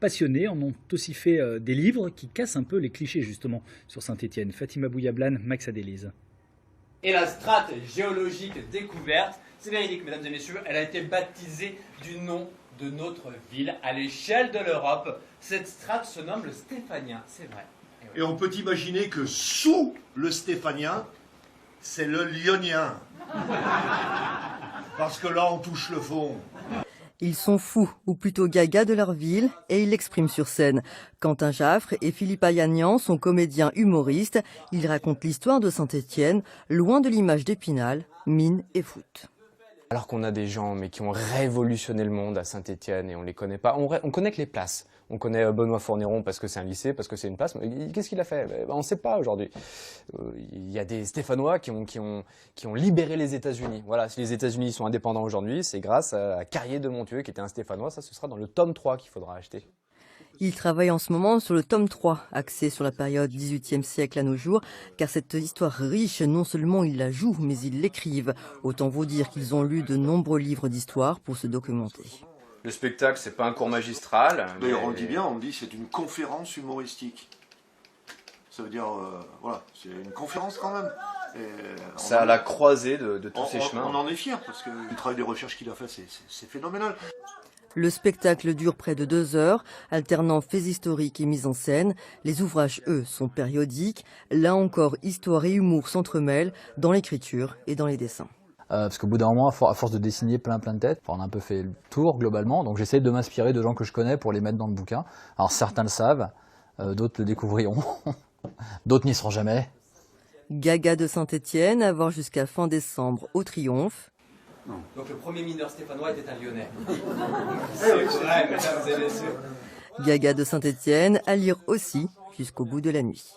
Passionnés en ont aussi fait des livres qui cassent un peu les clichés justement sur Saint-Étienne. Fatima Bouyablan, Max Adélise. Et la strate géologique découverte, c'est véridique mesdames et messieurs, elle a été baptisée du nom de notre ville à l'échelle de l'Europe. Cette strate se nomme le Stéphanien, c'est vrai. Et on peut imaginer que sous le Stéphanien, c'est le Lyonien. Parce que là, on touche le fond. Ils sont fous, ou plutôt gaga de leur ville, et ils l'expriment sur scène. Quentin Jaffre et Philippe Ayagnan sont comédiens humoristes. Ils racontent l'histoire de Saint-Étienne, loin de l'image d'Épinal, mine et foot. Alors qu'on a des gens mais qui ont révolutionné le monde à Saint-Étienne et on les connaît pas. On connaît que les places. On connaît Benoît Fourniron parce que c'est un lycée, parce que c'est une place. Mais qu'est-ce qu'il a fait? On ne sait pas aujourd'hui. Il y a des Stéphanois qui ont libéré les États-Unis. Voilà, si les États-Unis sont indépendants aujourd'hui, c'est grâce à Carrier de Montieu qui était un Stéphanois. Ça, ce sera dans le tome 3 qu'il faudra acheter. Il travaille en ce moment sur le tome 3, axé sur la période 18e siècle à nos jours, car cette histoire riche, non seulement ils la jouent, mais ils l'écrivent. Autant vous dire qu'ils ont lu de nombreux livres d'histoire pour se documenter. Le spectacle, c'est pas un cours magistral. D'ailleurs, on le dit bien, on dit c'est une conférence humoristique. Ça veut dire, voilà, c'est une conférence quand même. C'est à la croisée de tous ces chemins. On en est fiers, parce que le travail de recherche qu'il a fait, c'est phénoménal. Le spectacle dure près de 2 heures, alternant faits historiques et mise en scène. Les ouvrages, eux, sont périodiques. Là encore, histoire et humour s'entremêlent dans l'écriture et dans les dessins. Parce qu'au bout d'un moment, à force de dessiner plein de têtes, on a un peu fait le tour globalement, donc j'essaie de m'inspirer de gens que je connais pour les mettre dans le bouquin. Alors certains le savent, d'autres le découvriront, d'autres n'y seront jamais. Gaga de Saint-Étienne, à voir jusqu'à fin décembre au Triomphe. Donc le premier mineur stéphanois était un Lyonnais. C'est vrai mesdames et messieurs. Gaga de Saint-Étienne, à lire aussi jusqu'au bout de la nuit.